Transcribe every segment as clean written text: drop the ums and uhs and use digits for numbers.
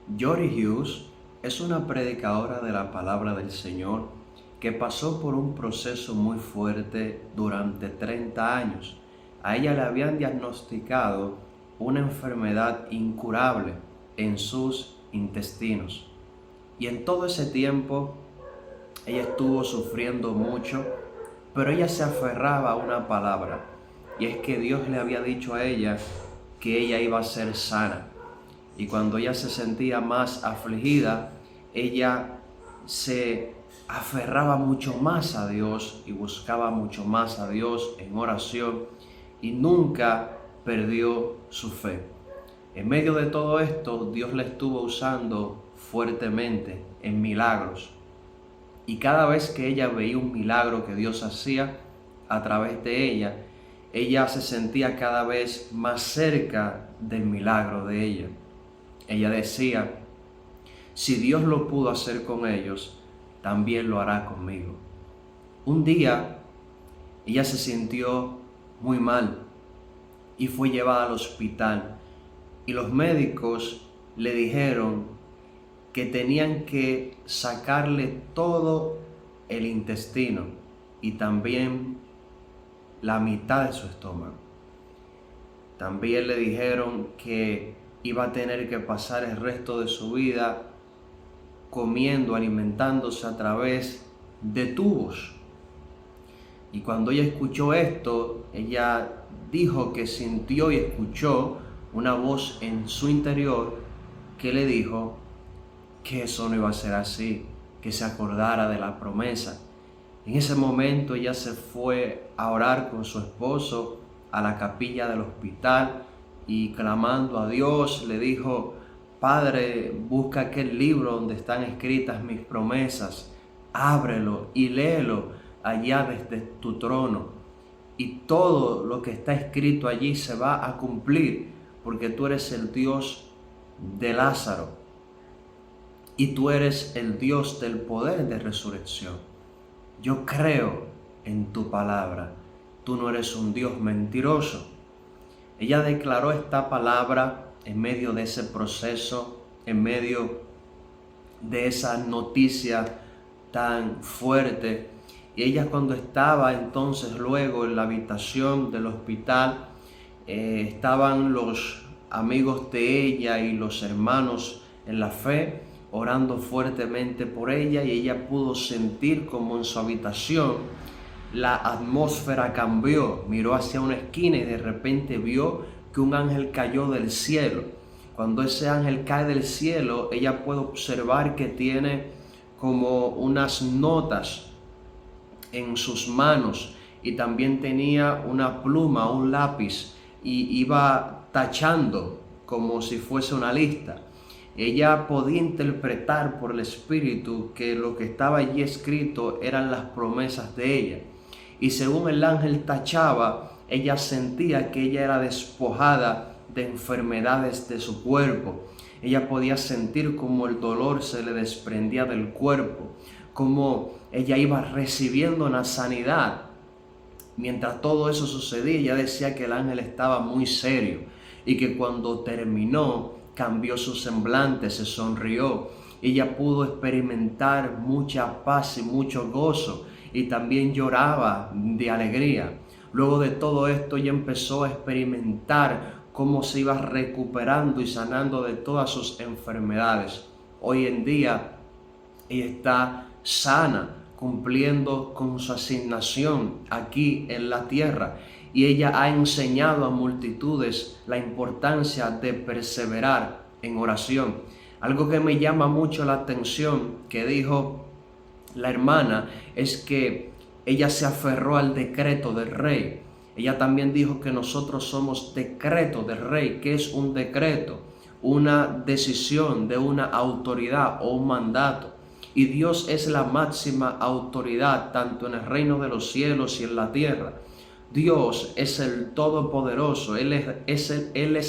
Jory Hughes es una predicadora de la palabra del Señor que pasó por un proceso muy fuerte durante 30 años. A ella le habían diagnosticado una enfermedad incurable en sus intestinos. Y en todo ese tiempo ella estuvo sufriendo mucho, pero ella se aferraba a una palabra, y es que Dios le había dicho a ella que ella iba a ser sana. Y cuando ella se sentía más afligida, ella se aferraba mucho más a Dios y buscaba mucho más a Dios en oración y nunca perdió su fe. En medio de todo esto, Dios la estuvo usando fuertemente en milagros. Y cada vez que ella veía un milagro que Dios hacía a través de ella se sentía cada vez más cerca del milagro de ella. Ella decía, si Dios lo pudo hacer con ellos, también lo hará conmigo. Un día, ella se sintió muy mal y fue llevada al hospital. Y los médicos le dijeron que tenían que sacarle todo el intestino y también la mitad de su estómago. También le dijeron que iba a tener que pasar el resto de su vida comiendo, alimentándose a través de tubos. Y cuando ella escuchó esto, ella dijo que sintió y escuchó una voz en su interior que le dijo que eso no iba a ser así, que se acordara de la promesa. En ese momento ella se fue a orar con su esposo a la capilla del hospital y clamando a Dios le dijo, Padre, busca aquel libro donde están escritas mis promesas, ábrelo y léelo allá desde tu trono. Y todo lo que está escrito allí se va a cumplir, porque tú eres el Dios de Lázaro y tú eres el Dios del poder de resurrección. Yo creo en tu palabra, tú no eres un Dios mentiroso. Ella declaró esta palabra en medio de ese proceso, en medio de esa noticia tan fuerte. Y ella cuando estaba entonces luego en la habitación del hospital, estaban los amigos de ella y los hermanos en la fe orando fuertemente por ella, y ella pudo sentir como en su habitación la atmósfera cambió. Miró hacia una esquina y de repente vio que un ángel cayó del cielo. Cuando ese ángel cae del cielo, ella puede observar que tiene como unas notas en sus manos y también tenía una pluma, un lápiz, y iba tachando como si fuese una lista. Ella podía interpretar por el Espíritu que lo que estaba allí escrito eran las promesas de ella. Y según el ángel tachaba, ella sentía que ella era despojada de enfermedades de su cuerpo. Ella podía sentir como el dolor se le desprendía del cuerpo, como ella iba recibiendo una sanidad. Mientras todo eso sucedía, ella decía que el ángel estaba muy serio y que cuando terminó, cambió su semblante, se sonrió. Ella pudo experimentar mucha paz y mucho gozo y también lloraba de alegría. Luego de todo esto, ella empezó a experimentar cómo se iba recuperando y sanando de todas sus enfermedades. Hoy en día, ella está sana, cumpliendo con su asignación aquí en la tierra. Y ella ha enseñado a multitudes la importancia de perseverar en oración. Algo que me llama mucho la atención que dijo la hermana es que ella se aferró al decreto del rey. Ella también dijo que nosotros somos decreto del rey. ¿Qué es un decreto? Una decisión de una autoridad o un mandato. Y Dios es la máxima autoridad tanto en el reino de los cielos y en la tierra. Dios es el Todopoderoso, Él es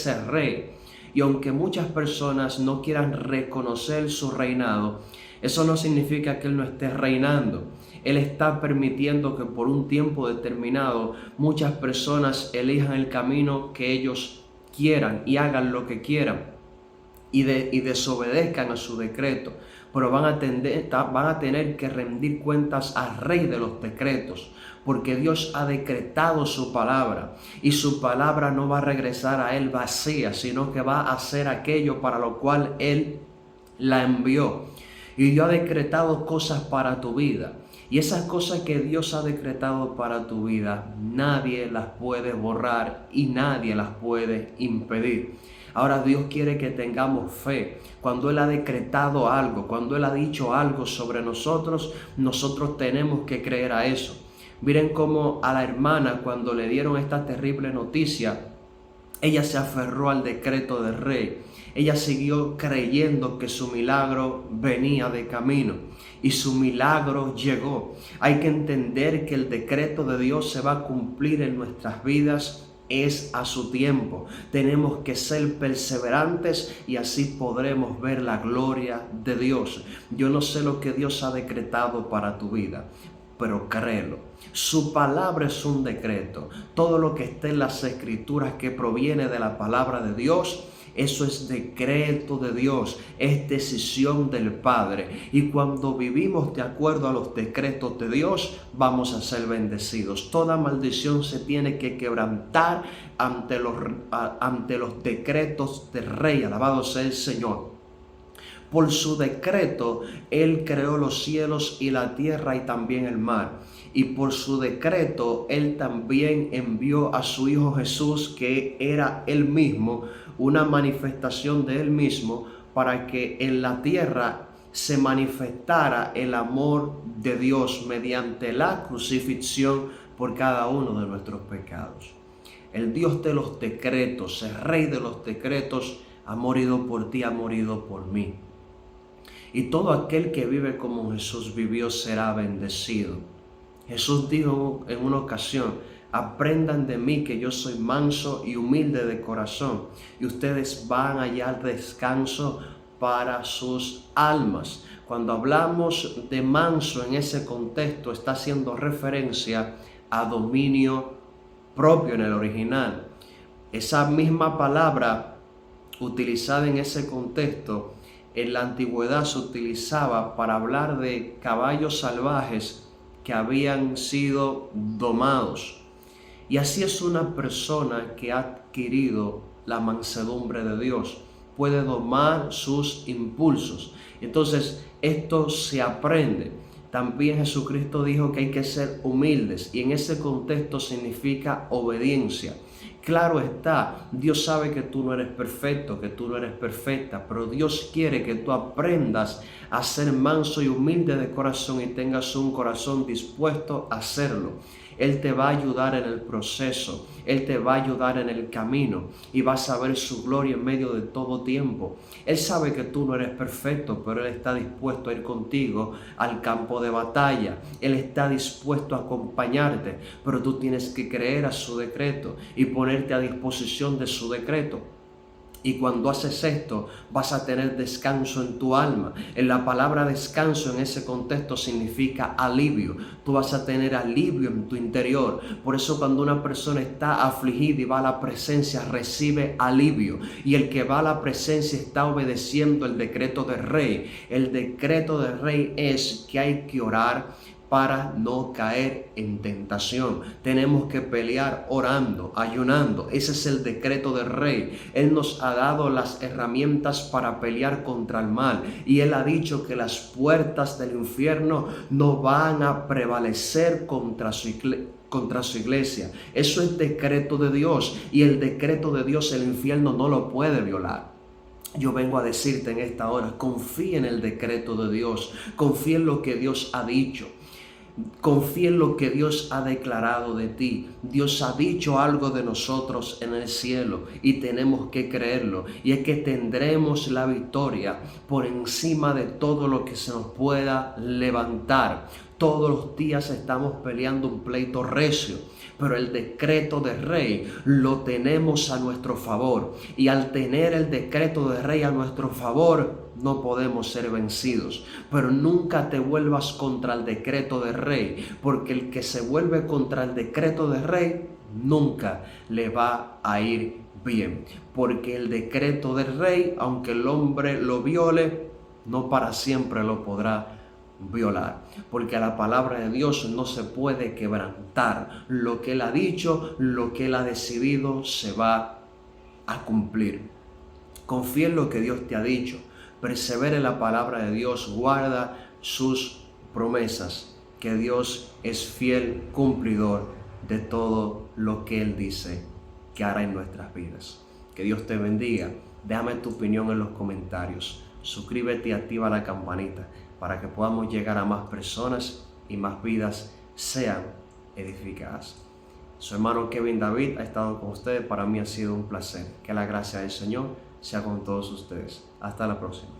el Rey. Y aunque muchas personas no quieran reconocer su reinado, eso no significa que Él no esté reinando. Él está permitiendo que por un tiempo determinado muchas personas elijan el camino que ellos quieran y hagan lo que quieran. y desobedezcan a su decreto, pero van a tener que rendir cuentas al Rey de los decretos, porque Dios ha decretado su palabra y su palabra no va a regresar a Él vacía, sino que va a hacer aquello para lo cual Él la envió. Y Dios ha decretado cosas para tu vida. Y esas cosas que Dios ha decretado para tu vida, nadie las puede borrar y nadie las puede impedir. Ahora Dios quiere que tengamos fe. Cuando Él ha decretado algo, cuando Él ha dicho algo sobre nosotros, nosotros tenemos que creer a eso. Miren cómo a la hermana, cuando le dieron esta terrible noticia, ella se aferró al decreto del rey. Ella siguió creyendo que su milagro venía de camino y su milagro llegó. Hay que entender que el decreto de Dios se va a cumplir en nuestras vidas, es a su tiempo. Tenemos que ser perseverantes y así podremos ver la gloria de Dios. Yo no sé lo que Dios ha decretado para tu vida, pero créelo. Su palabra es un decreto. Todo lo que está en las escrituras que proviene de la palabra de Dios, eso es decreto de Dios, es decisión del Padre. Y cuando vivimos de acuerdo a los decretos de Dios, vamos a ser bendecidos. Toda maldición se tiene que quebrantar ante los decretos del Rey. Alabado sea el Señor. Por su decreto, Él creó los cielos y la tierra y también el mar. Y por su decreto, Él también envió a su Hijo Jesús, que era Él mismo, una manifestación de Él mismo, para que en la tierra se manifestara el amor de Dios mediante la crucifixión por cada uno de nuestros pecados. El Dios de los decretos, el Rey de los decretos, ha morido por ti, ha morido por mí. Y todo aquel que vive como Jesús vivió será bendecido. Jesús dijo en una ocasión: aprendan de mí que yo soy manso y humilde de corazón, y ustedes van a hallar descanso para sus almas. Cuando hablamos de manso en ese contexto, está haciendo referencia a dominio propio en el original. Esa misma palabra utilizada en ese contexto en la antigüedad se utilizaba para hablar de caballos salvajes que habían sido domados. Y así es una persona que ha adquirido la mansedumbre de Dios. Puede domar sus impulsos. Entonces, esto se aprende. También Jesucristo dijo que hay que ser humildes, y en ese contexto significa obediencia. Claro está, Dios sabe que tú no eres perfecto, que tú no eres perfecta, pero Dios quiere que tú aprendas a ser manso y humilde de corazón y tengas un corazón dispuesto a hacerlo. Él te va a ayudar en el proceso, Él te va a ayudar en el camino y vas a ver su gloria en medio de todo tiempo. Él sabe que tú no eres perfecto, pero Él está dispuesto a ir contigo al campo de batalla. Él está dispuesto a acompañarte, pero tú tienes que creer a su decreto y ponerte a disposición de su decreto. Y cuando haces esto, vas a tener descanso en tu alma. En la palabra descanso en ese contexto significa alivio. Tú vas a tener alivio en tu interior. Por eso cuando una persona está afligida y va a la presencia, recibe alivio. Y el que va a la presencia está obedeciendo el decreto del Rey. El decreto del Rey es que hay que orar para no caer en tentación. Tenemos que pelear orando, ayunando. Ese es el decreto del Rey. Él nos ha dado las herramientas para pelear contra el mal. Y Él ha dicho que las puertas del infierno no van a prevalecer contra su iglesia. Eso es decreto de Dios. Y el decreto de Dios el infierno no lo puede violar. Yo vengo a decirte en esta hora, confía en el decreto de Dios. Confía en lo que Dios ha dicho. Confía en lo que Dios ha declarado de ti. Dios ha dicho algo de nosotros en el cielo y tenemos que creerlo. Y es que tendremos la victoria por encima de todo lo que se nos pueda levantar. Todos los días estamos peleando un pleito recio, pero el decreto del Rey lo tenemos a nuestro favor. Y al tener el decreto del Rey a nuestro favor, no podemos ser vencidos. Pero nunca te vuelvas contra el decreto del Rey, porque el que se vuelve contra el decreto del Rey nunca le va a ir bien, porque el decreto del rey, aunque el hombre lo viole, no para siempre lo podrá violar, porque a la palabra de Dios no se puede quebrantar. Lo que Él ha dicho, lo que Él ha decidido, se va a cumplir. Confía en lo que Dios te ha dicho, persevera en la palabra de Dios, guarda sus promesas, que Dios es fiel cumplidor de todo lo que Él dice que hará en nuestras vidas. Que Dios te bendiga. Déjame tu opinión en los comentarios. Suscríbete y activa la campanita para que podamos llegar a más personas y más vidas sean edificadas. Su hermano Kevin David ha estado con ustedes. Para mí ha sido un placer. Que la gracia del Señor sea con todos ustedes. Hasta la próxima.